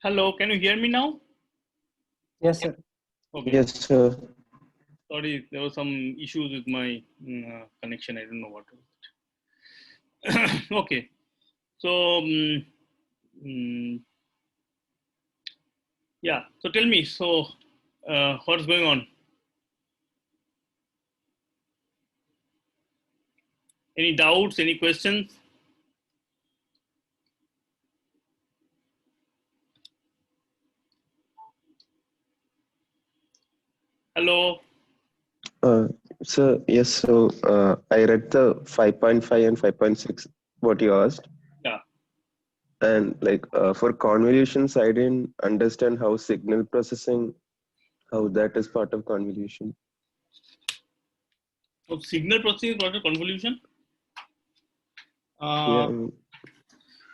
Hello, can you hear me now? Yes, sir. Okay. Yes, sir. Sorry, there were some issues with my connection. I don't know what was it. Okay. So, yeah. So tell me. So, what's going on? Any doubts? Any questions? Hello. So yes, so I read the 5.5 and 5.6 what you asked, Yeah. and for convolutions, I didn't understand how signal processing, how that is part of convolution. So signal processing is what a convolution. Yeah.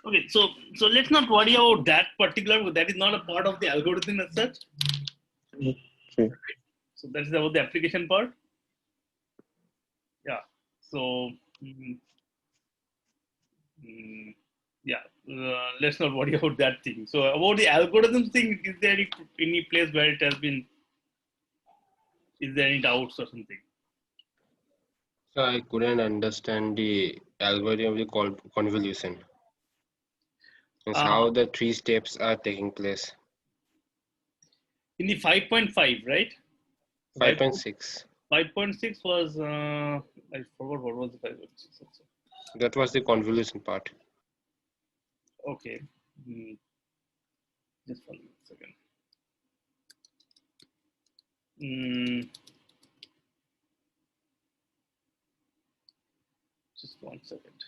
Okay. So let's not worry about that particular. That is not a part of the algorithm as such. Okay. So that is about the application part. Yeah. So. Yeah, let's not worry about that thing. So about the algorithm thing, is there any place where it has been? Is there any doubts or something? So I couldn't understand the algorithm of the convolution. It's how the 3 steps are taking place. In the 5.5, right? 5.6. 5.6 was I forgot what was the 5.6 also. That was the convolution part. Okay, just 1 second. Just 1 second.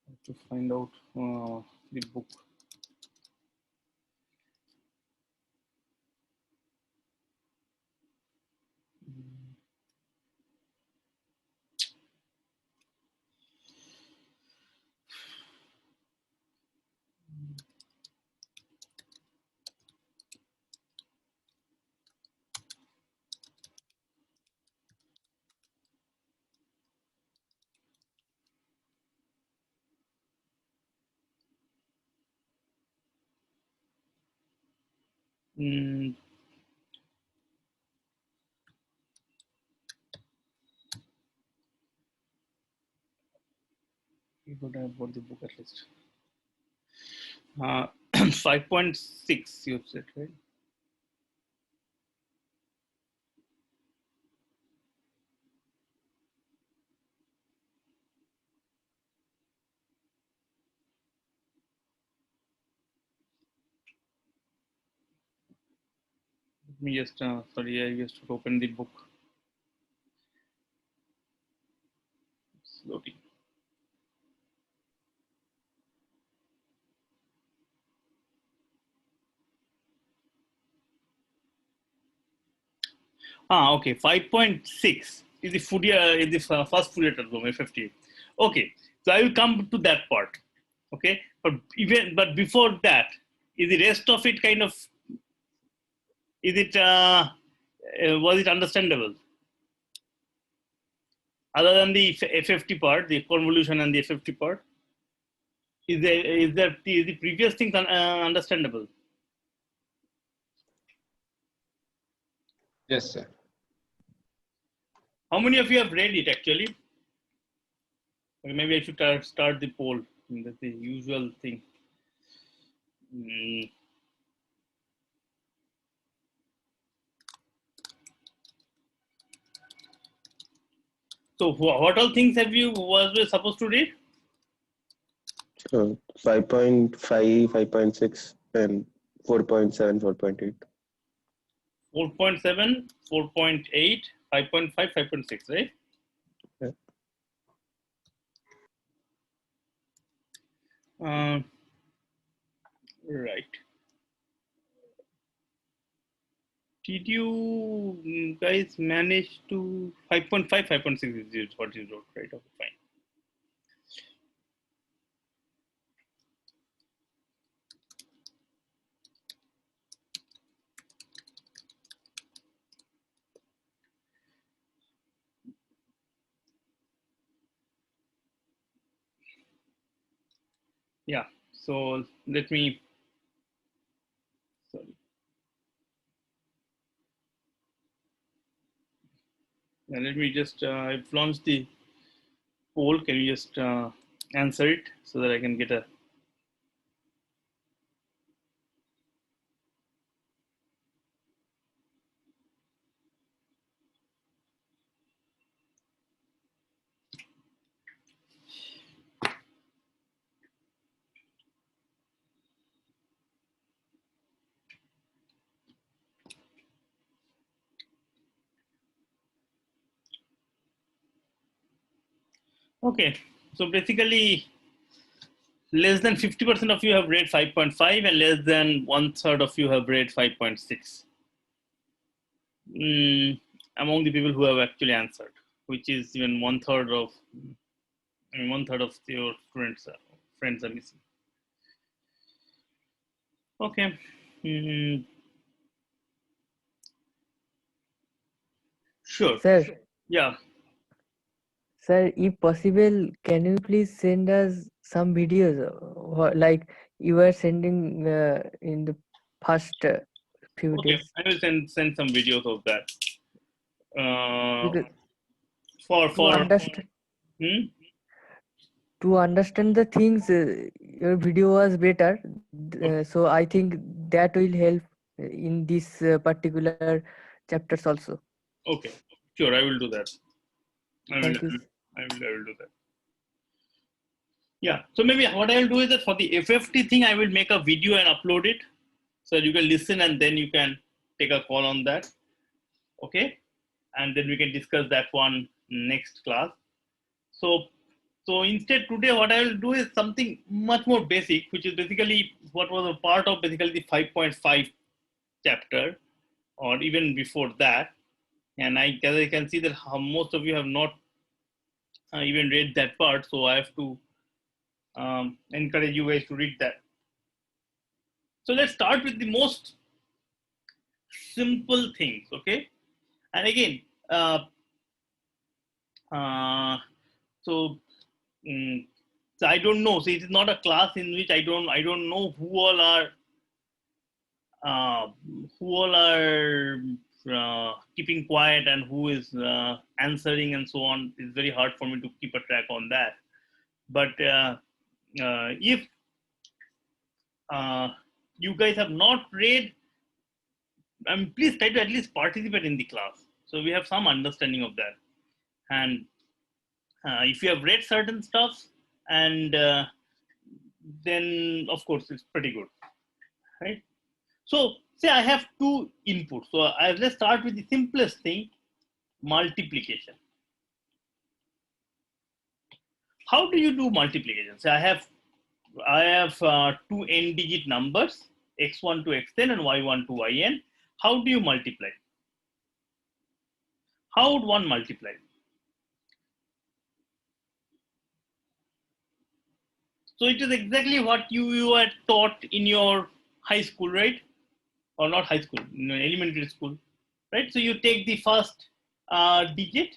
I have to find out the book. Mm, you could have bought the book at least. 5.6, you said, right? Let me just, sorry, I just open the book slowly. Okay, 5.6 is the Fourier, is the first Fourier transform, FFT. Okay, so I will come to that part. Okay, but before that, is the rest of it kind of, is it, was it understandable? Other than the FFT part, the convolution and the FFT part, is the previous things understandable? Yes, sir. How many of you have read it actually? Okay, maybe I should start the poll. That's the usual thing. So what all things have you was we supposed to read? So 5.5, 5.6, and 4.7, 4.8. 4.7, 4.8, 5.5, 5.6, right? Yeah. Right. Did you guys manage to 5.5, 5.6 is what you wrote, right? Okay, fine. Yeah, so let me Let me just, I've launched the poll. Can you just answer it so that I can get a. Okay, so basically, less than 50% of you have read 5.5 and less than 1/3 of you have read 5.6. Among the people who have actually answered, which is even 1/3 of, 1/3 of your friends are missing. Okay. Sure. Sir, Yeah. sir, if possible, can you please send us some videos, like you were sending in the past few Okay. days? I will send some videos of that. Because For to understand hmm? to understand the things, your video was better. So I think that will help in this particular chapters also. Okay. Sure, I will do that. Thank you. I will do that. Yeah. So maybe what I will do is that for the FFT thing, I will make a video and upload it so that you can listen and then you can take a call on that. Okay. And then we can discuss that one next class. So instead today what I will do is something much more basic, which is basically what was a part of basically the 5.5 chapter or even before that. And as I can see that most of you have not even read that part. So I have to encourage you guys to read that. So let's start with the most simple things, okay? And again, so, so I don't know. So it is not a class in which I don't know uh, who all are keeping quiet and who is answering and so on. It's very hard for me to keep a track on that. But if you guys have not read, please try to at least participate in the class so we have some understanding of that. And if you have read certain stuff, and then of course it's pretty good, right? So say I have two inputs. So let's start with the simplest thing, multiplication. How do you do multiplication? So I have two n-digit numbers, x1 to xn and y1 to yn. How do you multiply? How would one multiply? So it is exactly what you were taught in your high school, right? Or not high school, elementary school, right? So you take the first digit,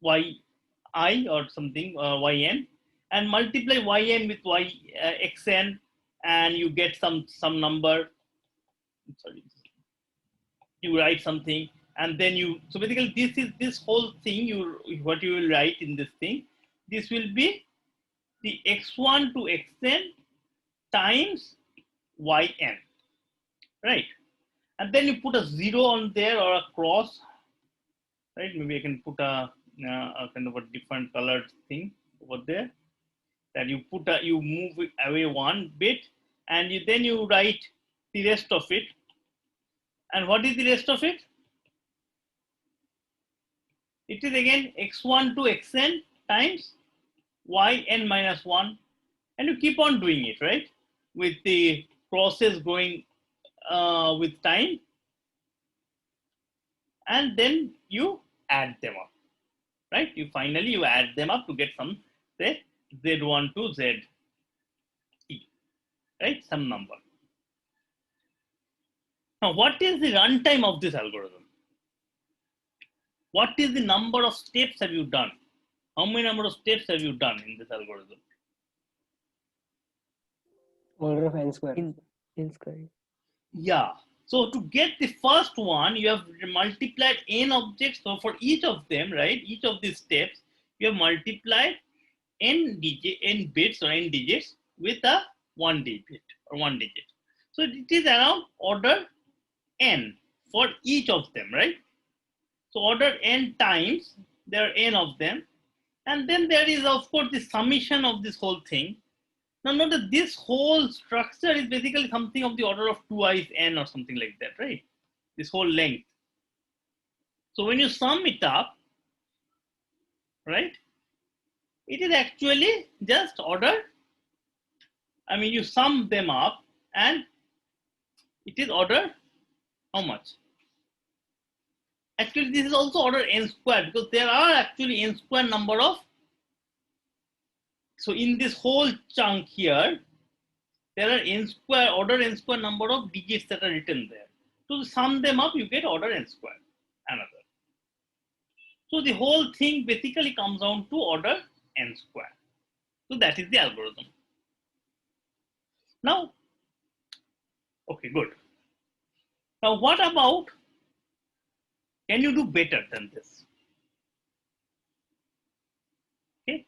yi or something, yn, and multiply yn with xn, and you get some number. Sorry, you write something, and then so basically this whole thing, what you will write in this thing, this will be the x1 to xn times yn, right? And then you put a 0 on there or a cross, right? Maybe I can put a kind of a different colored thing over there, that you move away one bit, and then you write the rest of it. And what is the rest of it? It is again x1 to xn times yn minus 1, and you keep on doing it, right? With the process going with time, and then you add them up, right? You finally add them up to get some, say, z1 to z, right? Some number. Now, what is the runtime of this algorithm? What is the number of steps have you done? How many number of steps have you done in this algorithm? Order of n square. In square. Yeah. So to get the first one, you have multiplied n objects. So for each of them, right, each of these steps, you have multiplied n bits or n digits with a 1 digit or 1 digit. So it is around order n for each of them, right? So order n times, there are n of them. And then there is, of course, the summation of this whole thing. Now note that this whole structure is basically something of the order of 2i n or something like that, right? This whole length. So when you sum it up, right, it is actually just order, I mean, you sum them up and it is order how much? Actually, this is also order n squared because there are actually n square number of, so in this whole chunk here, there are n square, order n square number of digits that are written there. So to sum them up, you get order n square, another. So the whole thing basically comes down to order n square. So that is the algorithm. Now, okay, good. Now what about, can you do better than this? Okay.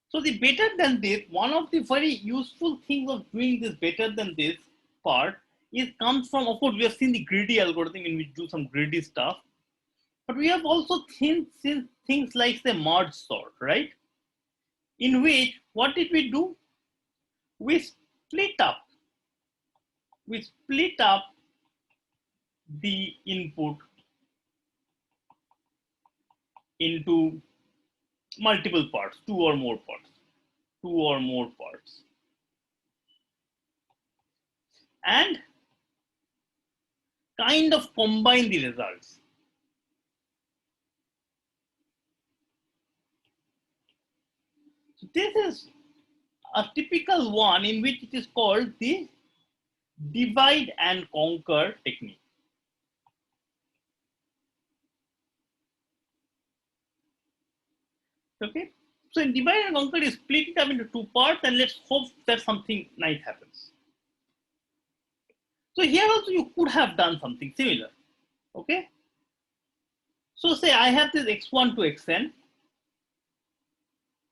So the better than this, one of the very useful things of doing this better than this part is comes from, of course, we have seen the greedy algorithm in which do some greedy stuff, but we have also seen things like the merge sort, right? In which, what did we do? We split up the input into multiple parts, two or more parts, and kind of combine the results. So this is a typical one in which it is called the divide and conquer technique. Okay, so in divide and conquer, you split it up into two parts and let's hope that something nice happens. So here also you could have done something similar. Okay, so say I have this x1 to xn,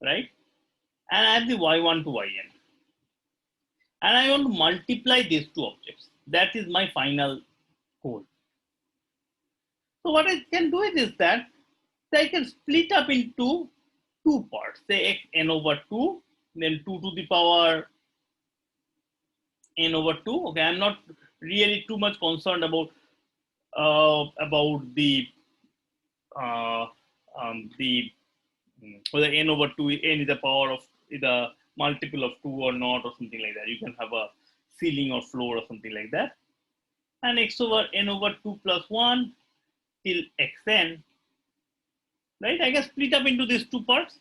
right, and I have the y1 to yn, and I want to multiply these two objects. That is my final goal. So what I can do is that I can split up into two parts, say x n over 2, then 2 to the power n over 2. Okay, I'm not really too much concerned about whether n over 2, n is the power of the multiple of 2 or not, or something like that. You can have a ceiling or floor or something like that. And x over n over 2 plus 1 till xn, right? I can split up into these two parts.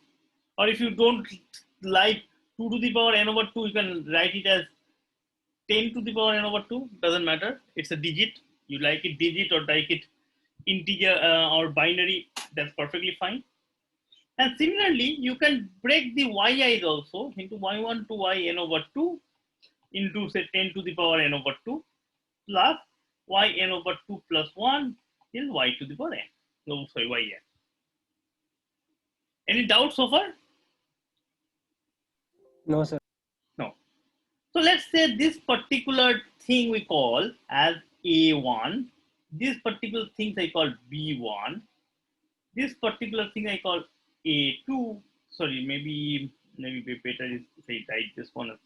Or if you don't like 2 to the power n over 2, you can write it as 10 to the power n over 2. Doesn't matter. It's a digit. You like it digit or like it integer or binary, that's perfectly fine. And similarly, you can break the yi's also into y1 to yn over 2 into, say, 10 to the power n over 2 plus yn over 2 plus 1 is y to the power n. No, sorry, yn. Any doubts so far? No, sir. No. So let's say this particular thing we call as A1. This particular thing I call B1. This particular thing I call A2. Sorry, maybe better is if I write this one.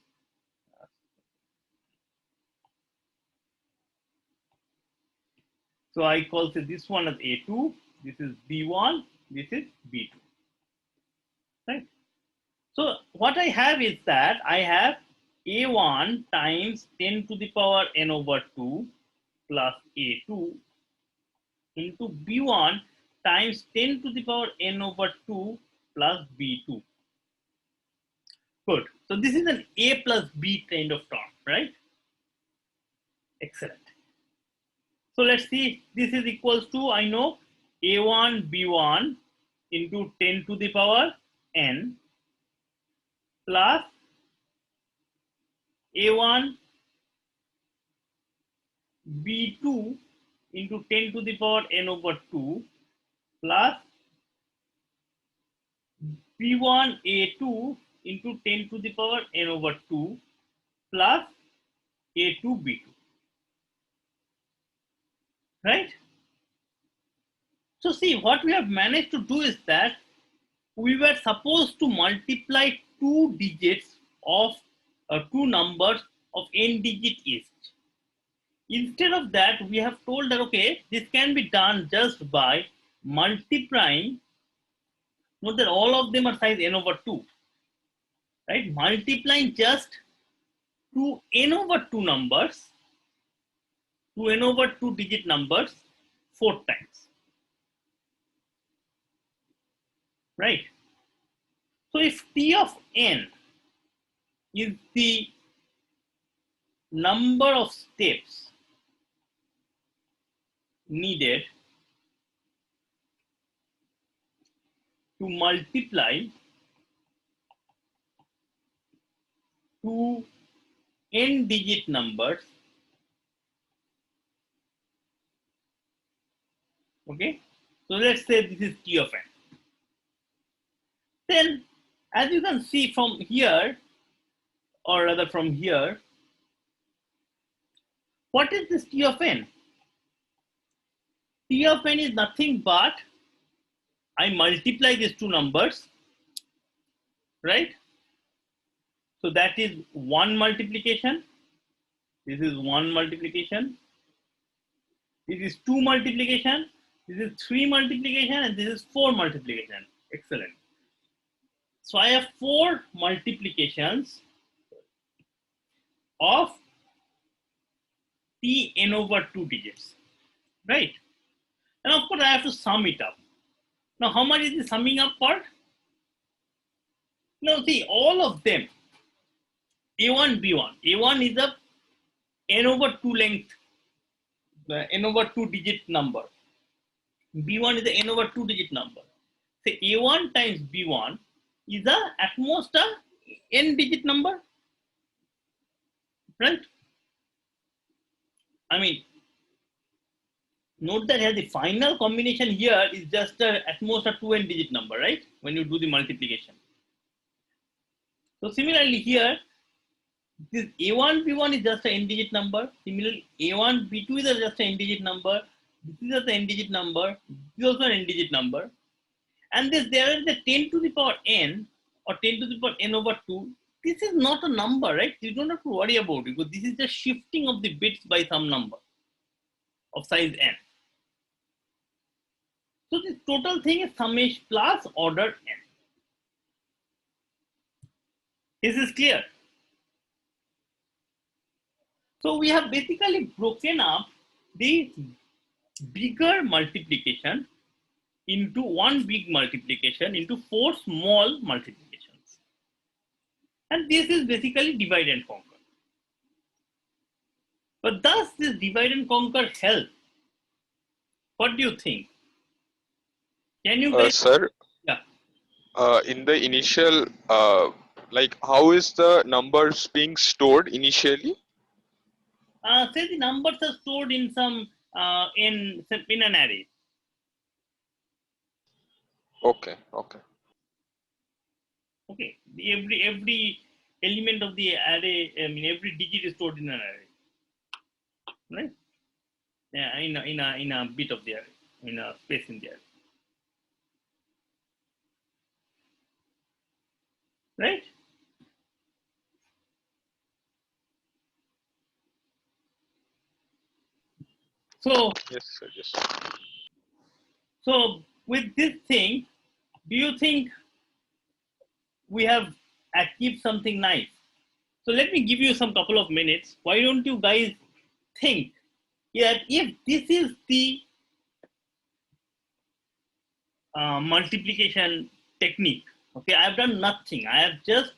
So I call this one as A2. This is B1. This is B2. Right. So what I have is that I have A1 times 10 to the power n over 2 plus A2 into B1 times 10 to the power n over 2 plus B2. Good. So this is an A plus B kind of term, right? Excellent. So let's see, this is equals to, I know, A1 B1 into 10 to the power n plus A1 B2 into 10 to the power n over 2 plus B1 A2 into 10 to the power n over 2 plus A2 B2. Right? So see, what we have managed to do is that we were supposed to multiply two digits of two numbers of n digit each. Instead of that, we have told that, okay, this can be done just by multiplying. Note that all of them are size n over 2. Right? Multiplying just two n over 2 numbers, two n over 2 digit numbers 4 times. Right? So if T of n is the number of steps needed to multiply two n digit numbers, okay, so let's say this is T of n. Then as you can see from here, or rather from here, what is this T of n? T of n is nothing but I multiply these two numbers, right? So that is one multiplication. This is one multiplication. This is two multiplication. This is three multiplication, and this is four multiplication. Excellent. So I have four multiplications of T n over 2 digits, right? And of course I have to sum it up. Now how much is the summing up part? Now see, all of them, A1, B1. A1 is a n over 2 length, n over 2 digit number. B1 is the n over 2 digit number. Say A1 times B1 is at most a n digit number, right? I mean, note that here the final combination here is just at most a 2n digit number, right? When you do the multiplication. So similarly here, this A1 B1 is just an n digit number. Similarly, A1 B2 is just an n digit number. This is just an n digit number. This is also an n digit number. And there is the 10 to the power n or 10 to the power n over 2. This is not a number, right? You don't have to worry about it because this is just shifting of the bits by some number of size n. So the total thing is summation plus order n. This is clear. So we have basically broken up the bigger multiplication into one big multiplication into four small multiplications. And this is basically divide and conquer. But does this divide and conquer help? What do you think? Can you guys? Sir, Yeah. in the initial, like how is the numbers being stored initially? Say the numbers are stored in some in an array. Okay, okay. Okay, every element of the array, I mean every digit is stored in an array, right? Yeah, in a bit of the array, in a space in the array, right? So Yes, sir, yes. so with this thing, do you think we have achieved something nice? So let me give you some couple of minutes. Why don't you guys think that if this is the multiplication technique, okay, I've done nothing. I have just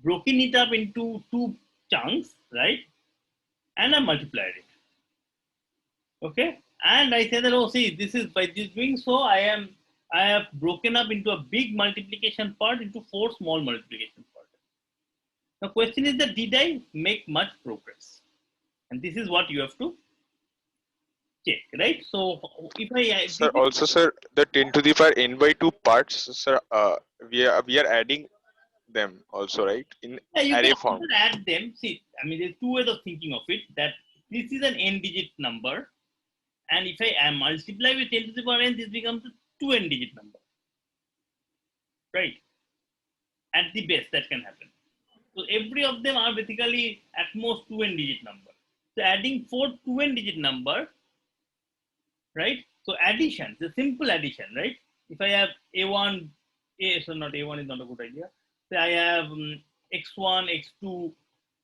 broken it up into two chunks, right? And I multiplied it. Okay, and I say that, oh, see, this is by this doing so, I have broken up into a big multiplication part into four small multiplication parts. The question is that did I make much progress? And this is what you have to check, right? So if I Sir, also, sir, the 10 to the power n by 2 parts, sir, we are adding them also, right? In yeah, you can array also form. add them. See, I mean, there's two ways of thinking of it. That this is an n-digit number, and if I multiply with 10 to the power n, this becomes a 2 n-digit number, right? At the best, that can happen. So every of them are basically at most 2 n-digit number. So adding 4 2 n-digit number, right? So addition, the simple addition, right? If I have a1, so not a1 is not a good idea. So I have x1, x2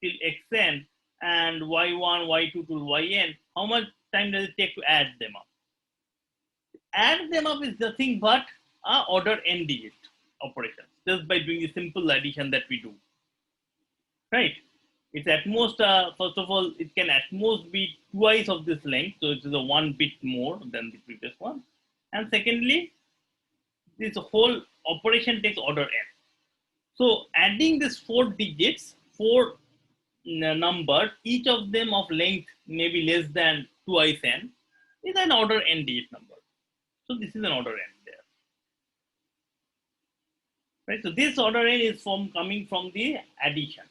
till xn and y1, y2 to yn. How much time does it take to add them up? Add them up is nothing but order n digit operations, just by doing the simple addition that we do, right? It's at most, first of all, it can at most be twice of this length, so it is a 1 bit more than the previous one. And secondly, this whole operation takes order n. So adding these 4 digits, 4 numbers, each of them of length maybe less than twice n, is an order n digit number. So this is an order n there. Right? So this order n is coming from the addition.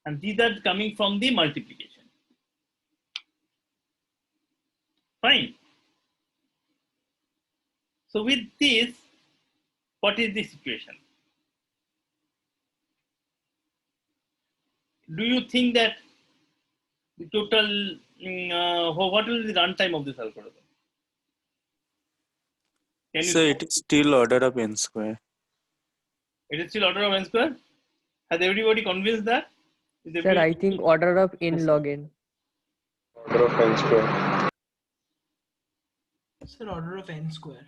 And these are coming from the multiplication. Fine. So with this, what is the situation? Do you think that the total, what will be the runtime of this algorithm? So it is still order of n square. It is still order of n square? Has everybody convinced that? Sir, I think order of n log n. Order of n square. Sir, order of n square.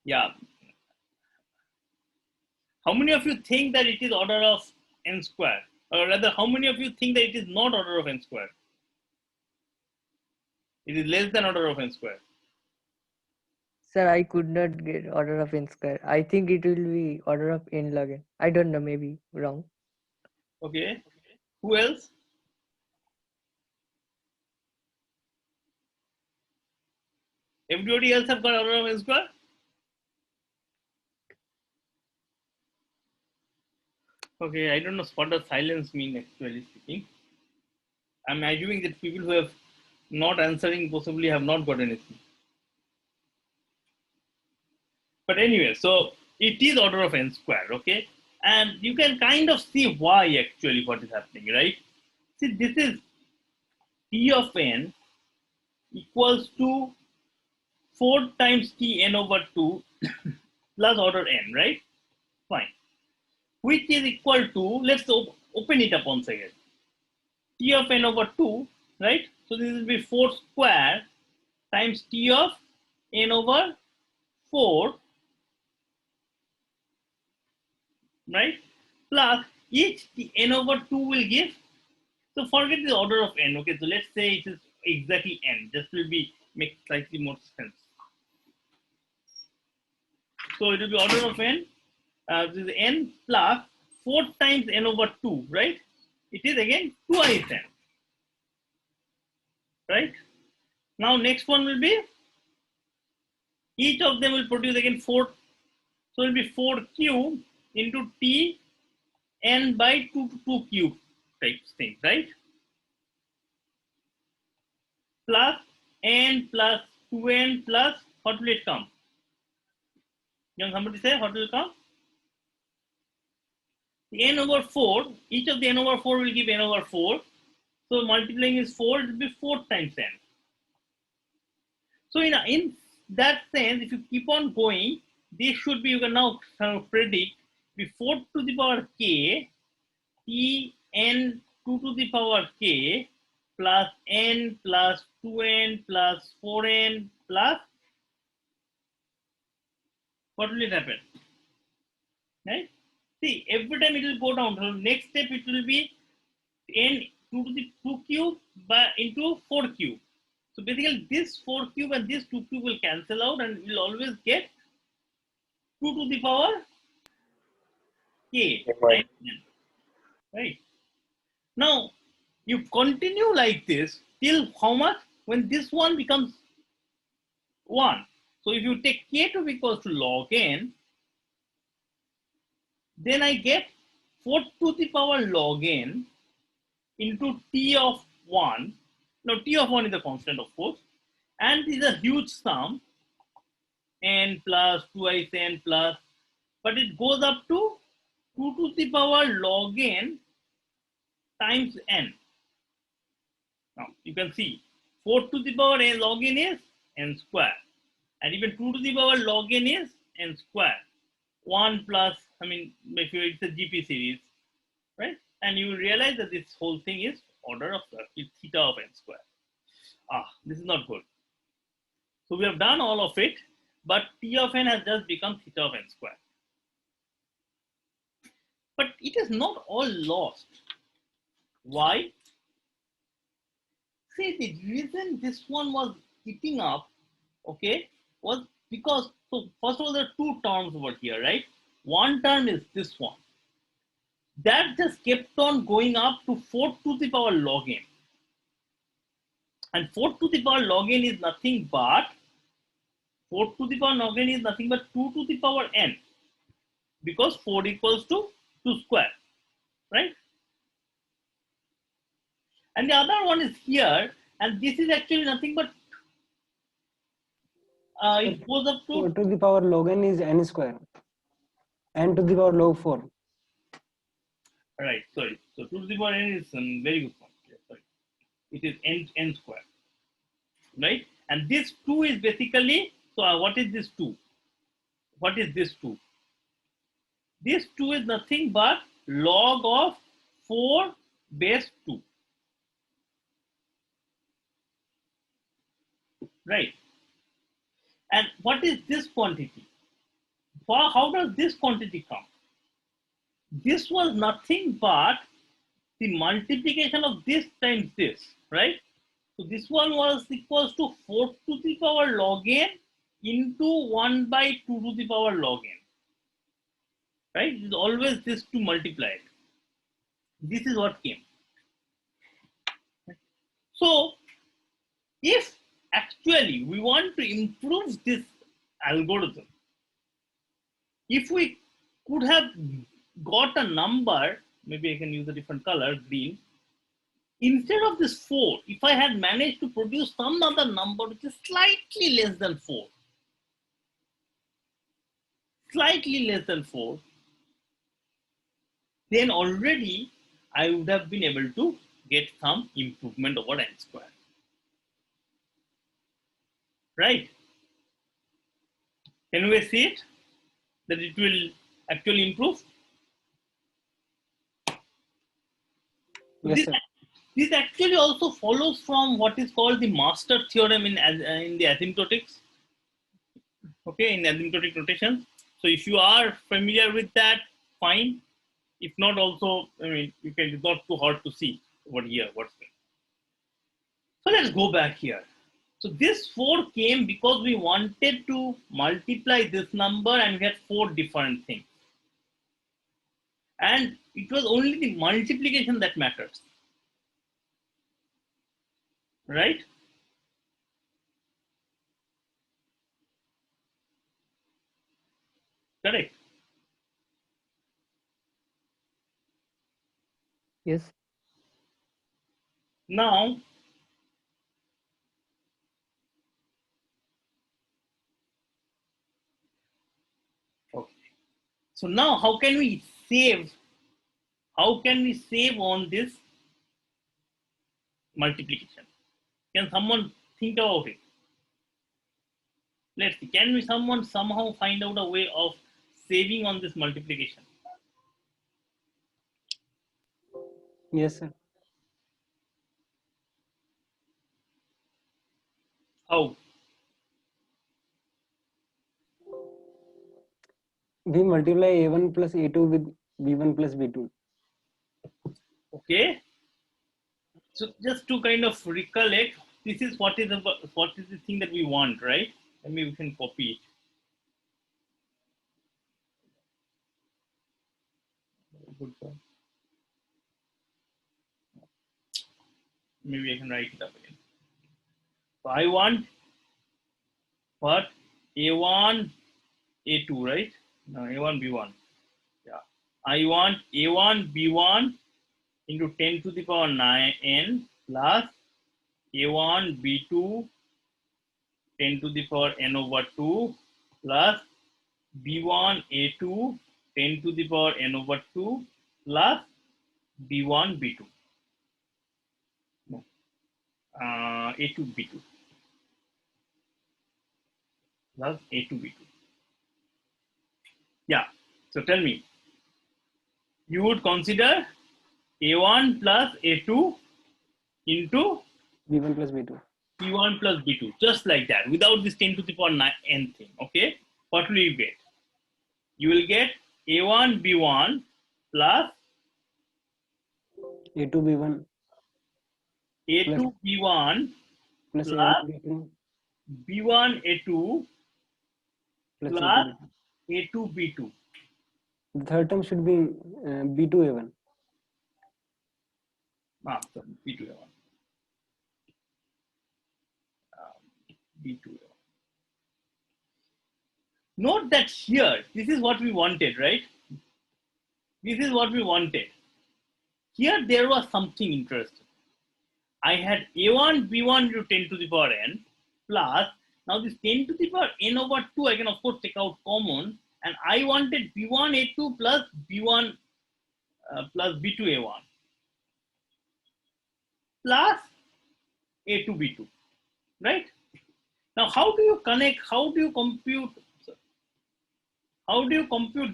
Yeah. How many of you think that it is order of n square? Or rather, how many of you think that it is not order of n square? It is less than order of n square. Sir, I could not get order of n square. I think it will be order of n log n. I don't know, maybe wrong. Okay. Who else? Everybody else have got order of n square? Okay, I don't know what does silence mean actually speaking. I'm assuming that people who have not answering possibly have not got anything. But anyway, so it is order of n square, okay? And you can kind of see why actually what is happening, right? See, this is t of n equals to 4 times t n over 2 plus order n, right? Fine. Which is equal to, let's open it up once again. T of n over 2, right? So this will be 4 square times t of n over 4, right? Plus each n over 2 will give, so forget the order of n, okay? So let's say it is exactly n, this will be make slightly more sense. So it will be order of n, this is n plus 4 times n over 2, right? It is again twice n, right? Now next one will be, each of them will produce again 4, so it will be 4 cube into t n by 2 to 2 cube type thing, right? Plus n plus 2n plus, what will it come? Can somebody say what will come? The n over 4, each of the n over 4 will give n over 4. So multiplying is 4, it will be 4 times n. So in that sense, if you keep on going, this should be, you can now predict, be 4 to the power k, t n 2 to the power k, plus n plus 2n plus 4n plus, what will it happen? Right? See, every time it will go down. So next step it will be n 2 to the 2 cube by into 4 cube. So basically this 4 cube and this 2 cube will cancel out and we'll always get 2 to the power k. Right? right? Now, you continue like this till how much? When this one becomes 1. So if you take k2 equals to log n, then I get 4 to the power log n into t of 1. Now, t of 1 is a constant, of course, and this is a huge sum, n plus 2i n plus, but it goes up to 2 to the power log n times n. Now, you can see 4 to the power n log n is n square, and even 2 to the power log n is n square. 1 plus, I mean, if it's a GP series, right? And you realize that this whole thing is order of theta of n square. This is not good. So we have done all of it, but t of n has just become theta of n square. But it is not all lost. Why? See, the reason this one was eating up, okay, was because, so first of all, there are two terms over here, right? One term is this one. That just kept on going up to 4 to the power log n. And 4 to the power log n is nothing but 4 to the power log n is nothing but 2 to the power n, because 4 equals to 2 square, right? And the other one is here, and this is actually nothing but it goes up to 4 to the power log n is n square. N to the power log 4. right. Sorry, so 2 to the power n is very good point. Yeah, sorry, it is n square, right? And this 2 is basically, so what is this 2? What is this 2? This 2 is nothing but log of 4 base 2, right? And what is this quantity? How does this quantity come? This was nothing but the multiplication of this times this, right? So this one was equals to 4 to the power log n into 1 by 2 to the power log n, right? It's always this to multiply it. This is what came. So if actually we want to improve this algorithm, if we could have got a number, maybe I can use a different color, green, instead of this 4, if I had managed to produce some other number which is slightly less than 4, then already I would have been able to get some improvement over n square, right? Can we see it? That it will actually improve? Yes, sir. This actually also follows from what is called the master theorem in the asymptotics, okay, in asymptotic notation. So if you are familiar with that, fine. If not, also, I mean, you can, it's not too hard to see over here what's there. So let's go back here. So this 4 came because we wanted to multiply this number and we had 4 different things. And it was only the multiplication that matters, right? Correct. Yes. Now, okay. So now how can we save? How can we save on this multiplication? Can someone think about it? Let's see. Can we someone somehow find out a way of saving on this multiplication? Yes, sir. How? We multiply a1 plus a2 with b1 plus b2. Okay. So just to kind of recollect, this is what is the thing that we want, right? Maybe we can copy it. Good job. maybe I can write it up again. So I want what? A1, A2, right? No, A1, B1. Yeah. I want A1, B1 into 10 to the power 9 n plus A1, B2, 10 to the power n over 2 plus B1, A2, 10 to the power n over 2 plus B1, B2. No. A2, B2 plus A2, B2. Yeah. So tell me, you would consider A1 plus A2 into B1 plus B2. B1 plus B2, just like that, without this 10 to the power 9 n thing. Okay. What will you get? You will get A1 B1 plus A2 B1 A2 B1 plus plus A1 B2 B1 A2 plus plus A2 B2. A2 B2. The third term should be B2 A1. So B2 A1. B2 A1. Note that here, this is what we wanted, right? This is what we wanted. Here there was something interesting. I had A1 B1 into 10 to the power n plus, now this 10 to the power n over 2 I can of course take out common, and I wanted B1 A2 plus B1 plus B2 A1 plus A2 B2, right? Now how do you connect, how do you compute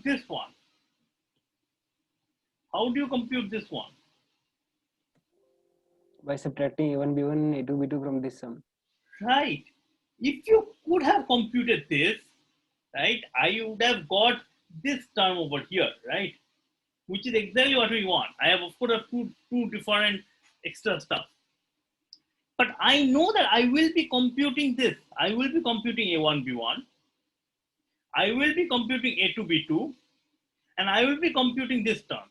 this one? How do you compute this one? By subtracting A1 B1 and A2 B2 from this sum. Right. If you could have computed this, right, I would have got this term over here, right? Which is exactly what we want. I have of course two different extra stuff. But I know that I will be computing this. I will be computing A1 B1. I will be computing A2 B2. And I will be computing this term.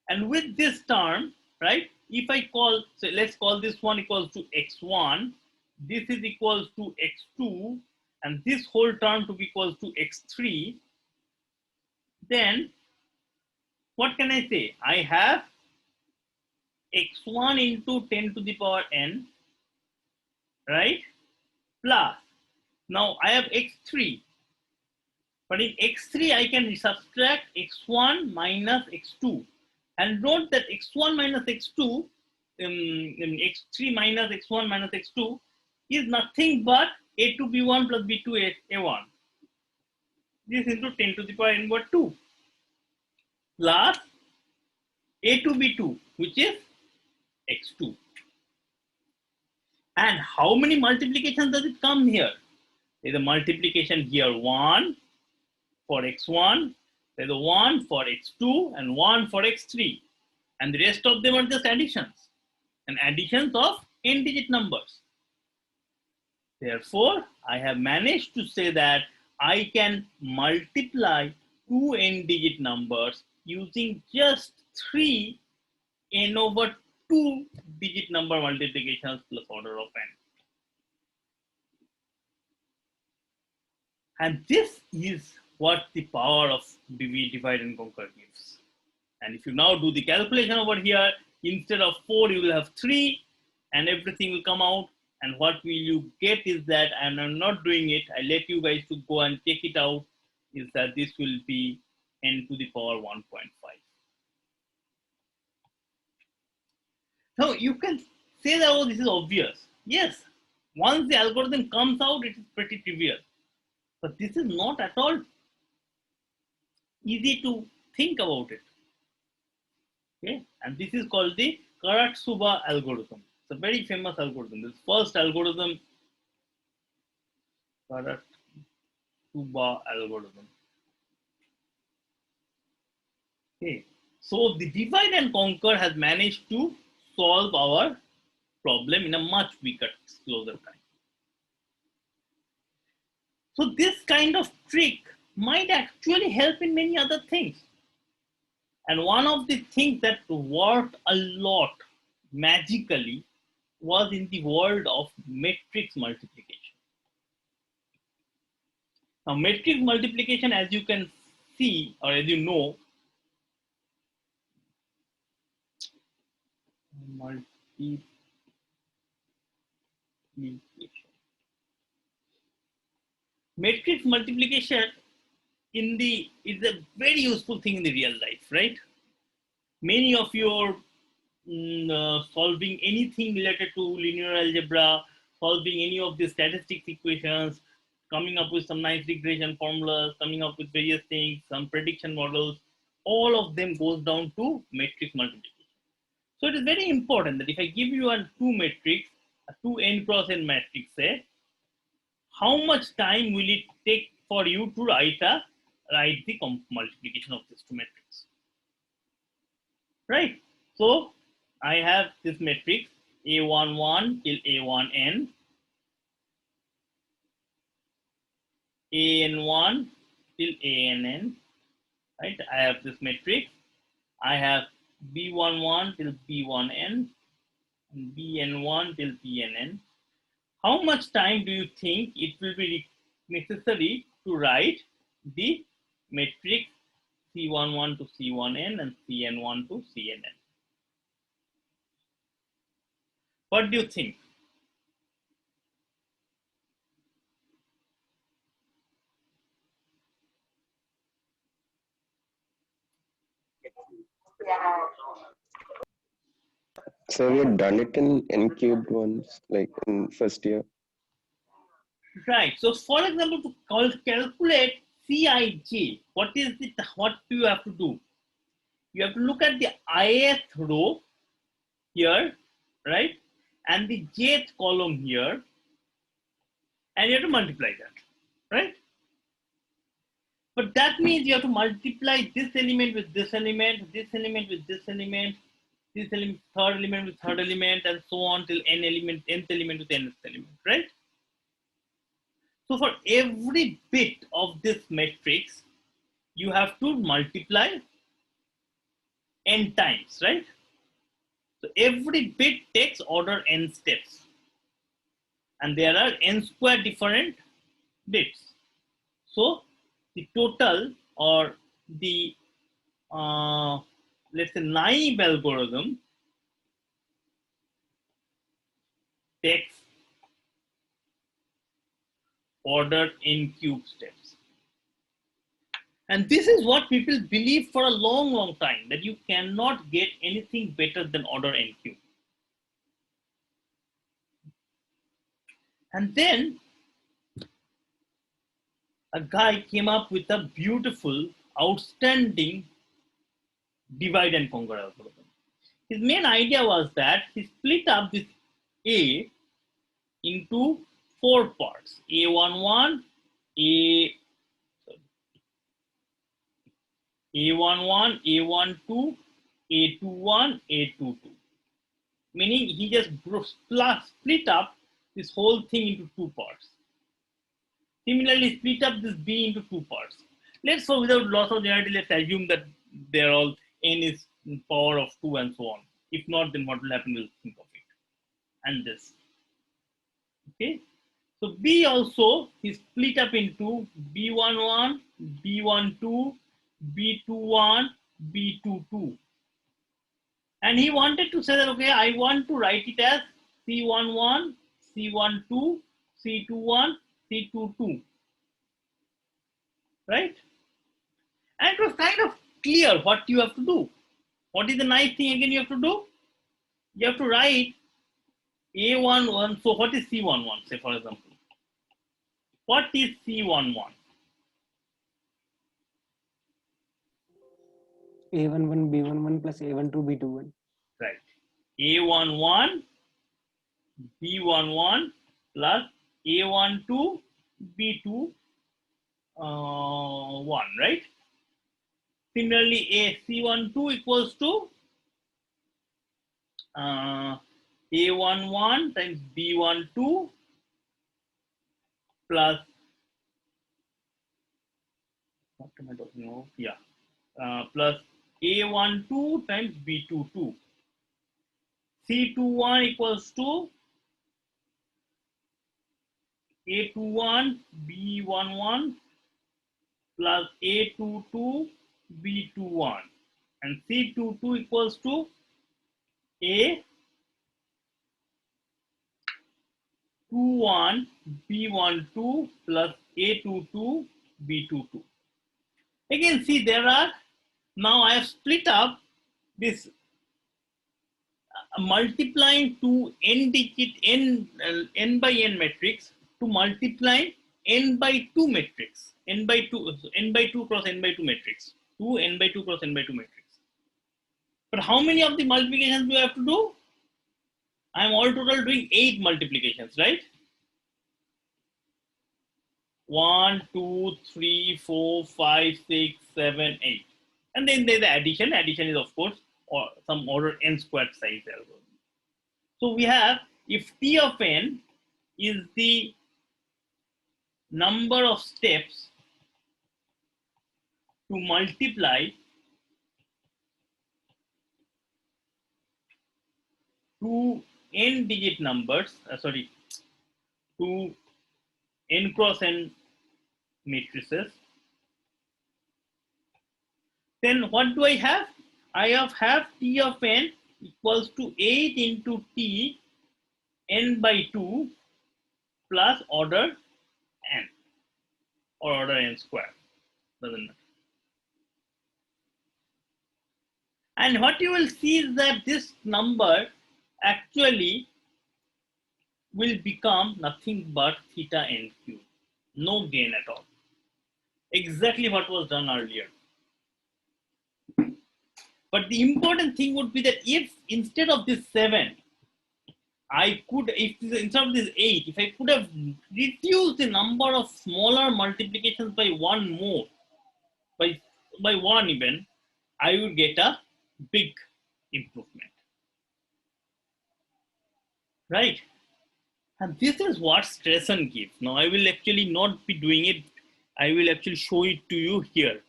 And with this term, right, if I call, so let's call this one equals to x1, this is equals to x2, and this whole term to be equals to x3, then what can I say? I have x1 into 10 to the power n, right, plus, now I have x3, but in x3 I can subtract x1 minus x2. And note that x1 minus x2, x3 minus x1 minus x2 is nothing but A2 B1 plus B2 A1. This into 10 to the power n over 2 plus A2 B2, which is x2. And how many multiplications does it come here? There's a multiplication here, 1 for x1, there's a 1 for x2 and 1 for x3. And the rest of them are just additions. And additions of n-digit numbers. Therefore, I have managed to say that I can multiply two n-digit numbers using just 3 n over 2 digit number multiplications plus order of n. And this is what the power of divide and conquer gives. And if you now do the calculation over here, instead of 4, you will have 3, and everything will come out. And what will you get is that, and I'm not doing it, I let you guys to go and take it out, is that this will be n to the power 1.5. Now you can say that, oh, this is obvious. Yes, once the algorithm comes out, it is pretty trivial. But this is not at all easy to think about it. Okay, and this is called the Karatsuba algorithm. It's a very famous algorithm. This first algorithm, Karatsuba algorithm. Okay, so the divide and conquer has managed to solve our problem in a much quicker, closer time. So this kind of trick might actually help in many other things. And one of the things that worked a lot magically was in the world of matrix multiplication. Now, matrix multiplication, as you can see, or as you know, multiplication. Matrix multiplication is a very useful thing in the real life, right? Many of you are solving anything related to linear algebra, solving any of the statistics equations, coming up with some nice regression formulas, coming up with various things, some prediction models, all of them goes down to matrix multiplication. So it is very important that if I give you a 2 matrix, a 2n cross n matrix, say, how much time will it take for you to write the multiplication of this 2 matrix? Right? So I have this matrix A11 till A1n, AN1 till ANN, right? I have this matrix. I have B11 till B1n, and BN1 till BNN. How much time do you think it will be necessary to write the matrix C11 to C1n and CN1 to CNN? What do you think? So we had done it in n cubed once, like in first year. Right. So, for example, to calculate Cij, what do you have to do? You have to look at the ith row here, right, and the jth column here, and you have to multiply that, right? But that means you have to multiply this element with this element, this element with this element, this element, third element with third element, and so on till nth element with nth element, right? So for every bit of this matrix, you have to multiply n times, right? So every bit takes order n steps. And there are n square different bits. So the total, or the let's say naive algorithm, takes order n cube steps. And this is what people believe for a long, long time, that you cannot get anything better than order n cube. And then a guy came up with a beautiful, outstanding divide and conquer algorithm. His main idea was that he split up this A into 4 parts: A11, A11, A12, A21, A22. Meaning he just split up this whole thing into 2 parts. Similarly, split up this B into 2 parts. Let's, so without loss of generality, let's assume that they're all n is power of 2 and so on. If not, then what will happen? We'll think of it. And this. Okay. So B also is split up into B11, B12, B21, B22. And he wanted to say that, okay, I want to write it as C11, C12, C21, C22. Right? And it was kind of clear what you have to do. What is the nice thing again you have to do? You have to write A11. So what is C11, say for example? What is C11? A11, B11 plus A12, B21. Right. A11, B11 plus A12, B2, 1, right? Similarly, a C12 equals to A11 times B12 plus, what am I talking about? Yeah, plus A12 times B22. C21 equals to A21 B11 plus A22 B21, and C22 equals to A21 B12 plus A22 B22. Again, see, there are, now I have split up this multiplying to n digit n by n matrix to multiplying n by 2 matrix, n by 2 cross n by 2 matrix, to n by 2 cross n by 2 matrix. But how many of the multiplications do I have to do? I am all total doing 8 multiplications, right? 1, 2, 3, 4, 5, 6, 7, 8. And then there's the addition. Addition is, of course, or some order n squared size algorithm. So we have, if T of n is the number of steps to multiply two n digit numbers, to n cross n matrices, then what do I have? I have T of n equals to 8 into T n by 2 plus order n, or order n square, doesn't matter. And what you will see is that this number actually will become nothing but theta n cube, no gain at all. Exactly what was done earlier. But the important thing would be that if instead of this 7, I could, if instead of this 8, if I could have reduced the number of smaller multiplications by 1 more, by 1 even, I would get a big improvement. Right? And this is what Stressen gives. Now I will actually not be doing it. I will actually show it to you here.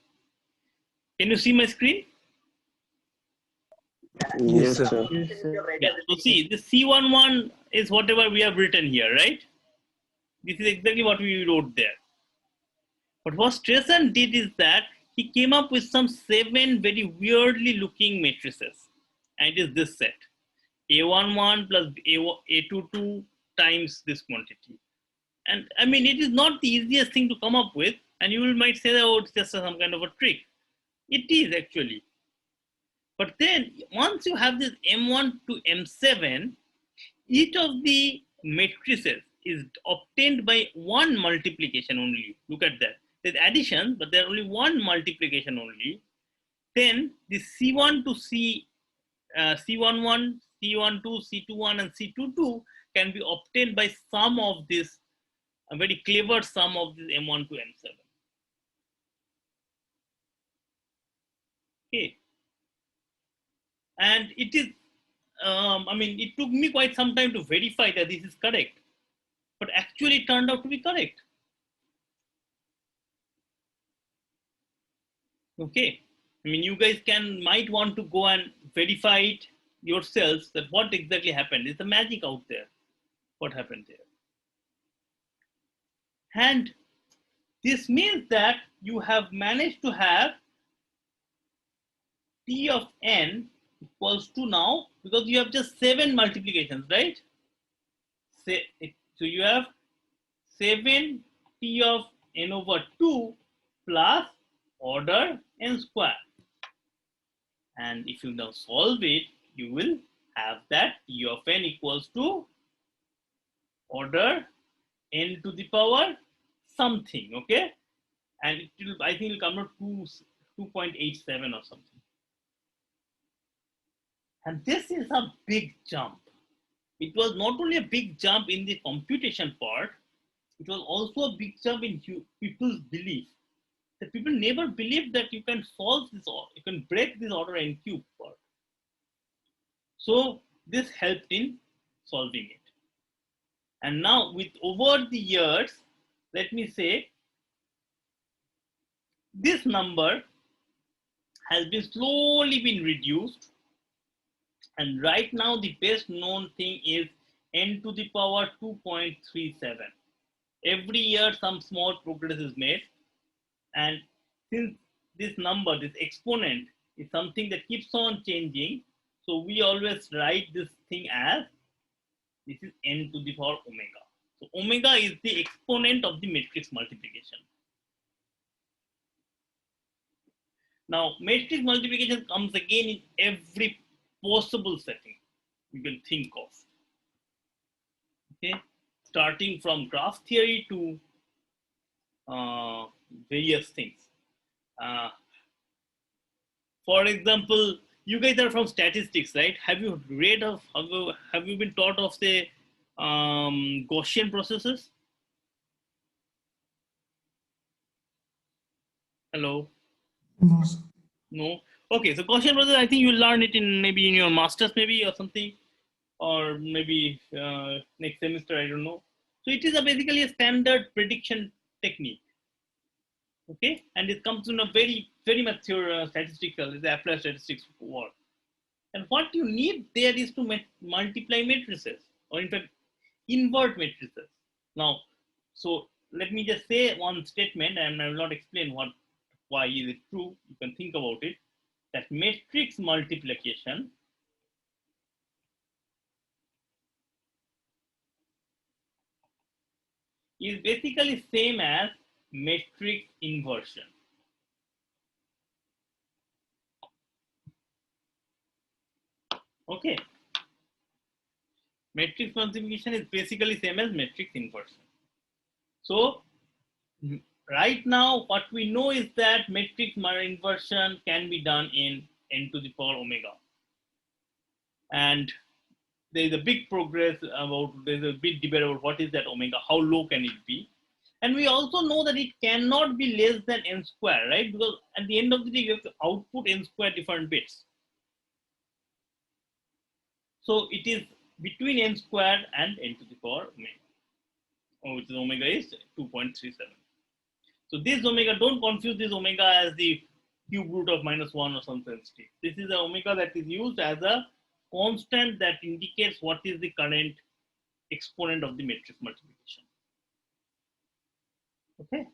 Can you see my screen? Yes, sir. sir. Yes, sir. Yeah. So see, the C11 is whatever we have written here, right? This is exactly what we wrote there. But what Stressen did is that he came up with some 7 very weirdly looking matrices. And it is this set. A11 plus A22 times this quantity. And I mean, it is not the easiest thing to come up with. And you might say that, oh, it's just some kind of a trick. It is actually. But then once you have this M1 to M7, each of the matrices is obtained by one multiplication only. Look at that. There's addition, but there's only one multiplication only. Then the C1 to C11, C12, C21, and C22 can be obtained by sum of this, a very clever sum of this M1 to M7. Okay. And it is, I mean, it took me quite some time to verify that this is correct, but actually it turned out to be correct. Okay. I mean, you guys might want to go and verify it yourselves that what exactly happened. It's the magic out there. What happened there? And this means that you have managed to have T of n equals to now, because you have just 7 multiplications, right? So you have 7 T of n over 2 plus order n square. And if you now solve it, you will have that T of n equals to order n to the power something, okay? And it will, I think it will come to 2.87 or something. And this is a big jump. It was not only a big jump in the computation part, it was also a big jump in people's belief. The people never believed that you can solve this, you can break this order n cube part. So this helped in solving it. And now with over the years, let me say, this number has been slowly been reduced And right now, the best known thing is n to the power 2.37. Every year, some small progress is made. And since this number, this exponent, is something that keeps on changing, so we always write this thing as this is n to the power omega. So omega is the exponent of the matrix multiplication. Now, matrix multiplication comes again in every possible setting you can think of. Okay, starting from graph theory to various things. For example, you guys are from statistics, right? Have you read of, have you been taught of the Gaussian processes? Hello? No, sir. No? Okay, so Gaussian process, I think you learn it in maybe in your master's maybe or something, or maybe next semester, I don't know. So it is basically a standard prediction technique. Okay, and it comes in a very, very mature statistical, it's applied statistics work. And what you need there is to multiply matrices, or in fact, invert matrices. Now, so let me just say one statement, and I will not explain why is it true. You can think about it. That matrix multiplication is basically same as matrix inversion. Okay. Matrix multiplication is basically same as matrix inversion. So right now, what we know is that matrix inversion can be done in n to the power omega. And there is a big progress about, there's a big debate about what is that omega, how low can it be? And we also know that it cannot be less than n square, right? Because at the end of the day, you have to output n square different bits. So it is between n squared and n to the power omega, which is omega is 2.37. So this omega, don't confuse this omega as the cube root of -1 or something. This is the omega that is used as a constant that indicates what is the current exponent of the matrix multiplication. Okay.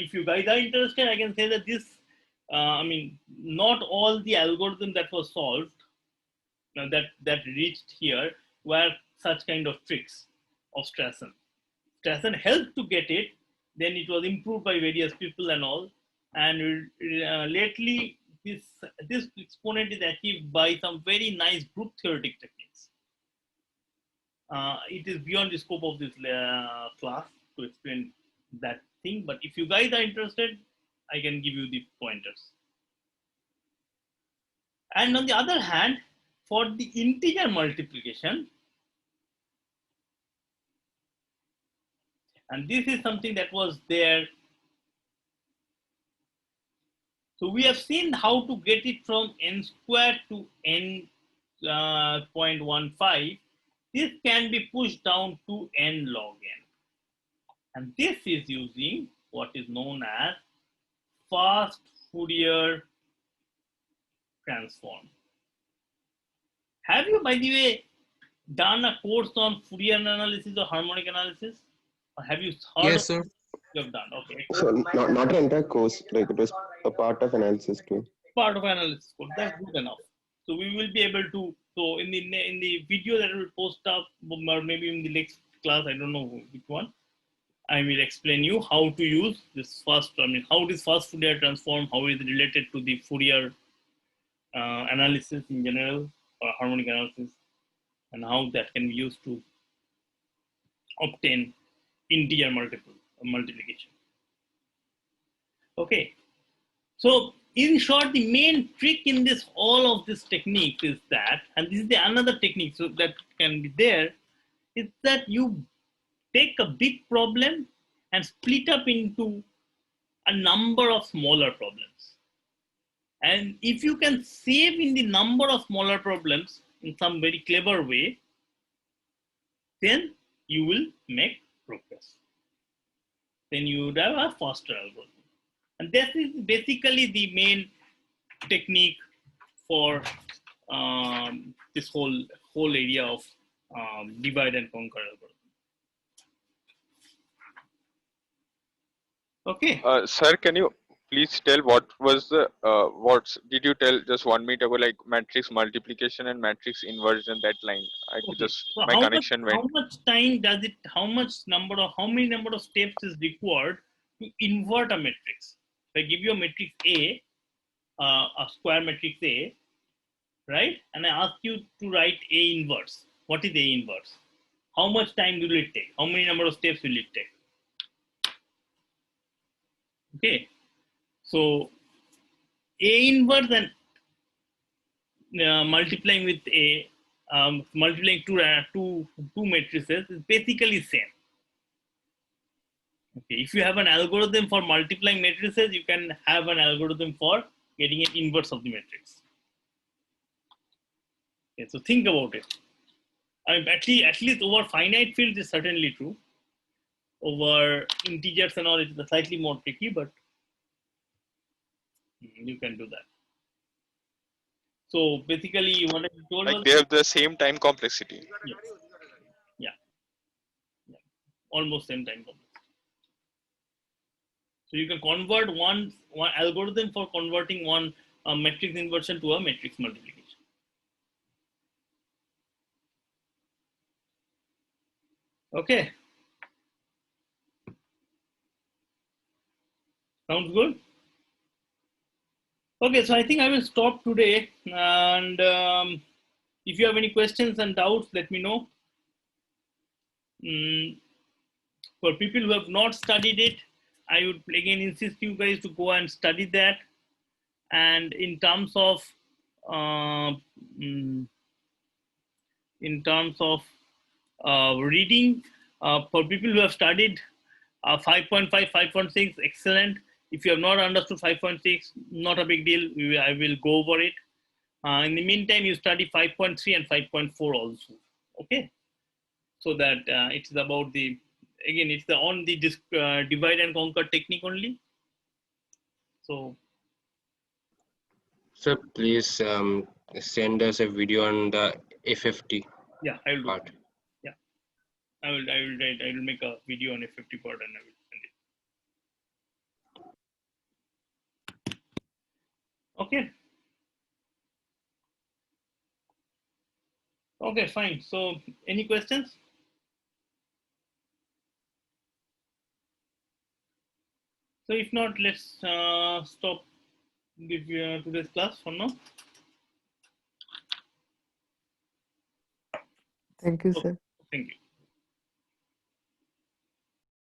If you guys are interested, I can say that this, I mean, not all the algorithm that was solved, that reached here were such kind of tricks of Strassen. Strassen helped to get it, then it was improved by various people and all. And lately, this exponent is achieved by some very nice group theoretic techniques. It is beyond the scope of this class to explain that thing, but if you guys are interested, I can give you the pointers. And on the other hand, for the integer multiplication, and this is something that was there. So we have seen how to get it from n squared to n 0.15. This can be pushed down to n log n. And this is using what is known as fast Fourier transform. Have you, by the way, done a course on Fourier analysis or harmonic analysis? Or have you heard Yes, sir. you have done? Okay. So not an entire course, like it was a part of analysis too. Part of analysis course, that's good enough. So we will be able to, so in the video that will post up, or maybe in the next class, I don't know which one, I will explain you how to use this fast, I mean, how this fast Fourier transform, how is it related to the Fourier analysis in general, or harmonic analysis, and how that can be used to obtain integer multiplication. Okay, so in short, the main trick in this all of this technique is that, and this is the another technique so that can be there, is that you take a big problem and split up into a number of smaller problems. And if you can save in the number of smaller problems in some very clever way, then you will make progress. Then you would have a faster algorithm. And this is basically the main technique for this whole area of divide and conquer algorithm. Okay. Sir, can you please tell what was the what did you tell just 1 minute ago, like matrix multiplication and matrix inversion, that line? I could Okay. just, So my connection how went. much time does it? How many number of steps is required to invert a matrix? If I give you a matrix A, a square matrix A, right? And I ask you to write A inverse. What is A inverse? How much time will it take? How many number of steps will it take? Okay. So A inverse and multiplying with A, multiplying two matrices is basically same. Okay. If you have an algorithm for multiplying matrices, you can have an algorithm for getting an inverse of the matrix. Okay, so think about it. I mean, at least over finite fields is certainly true. Over integers and all, it's slightly more tricky, but you can do that. So basically, what I told Like was, they have the same time complexity. yeah, almost same time complexity. So you can convert one algorithm for converting one matrix inversion to a matrix multiplication. Okay. Sounds good? Okay, so I think I will stop today. And if you have any questions and doubts, let me know. For people who have not studied it, I would again insist you guys to go and study that. And in terms of reading, for people who have studied 5.5, 5.6, excellent. If you have not understood 5.6, not a big deal. I will go over it. In the meantime, you study 5.3 and 5.4 also. Okay, so that it's about the, again, it's on the divide and conquer technique only. So Sir, please send us a video on the F50 yeah, I will do part. that. Yeah, I will make a video on a 50 part and I will send it. Okay. Okay, fine. So any questions? So if not, let's stop today's class for now. Thank you, Okay, sir. thank you.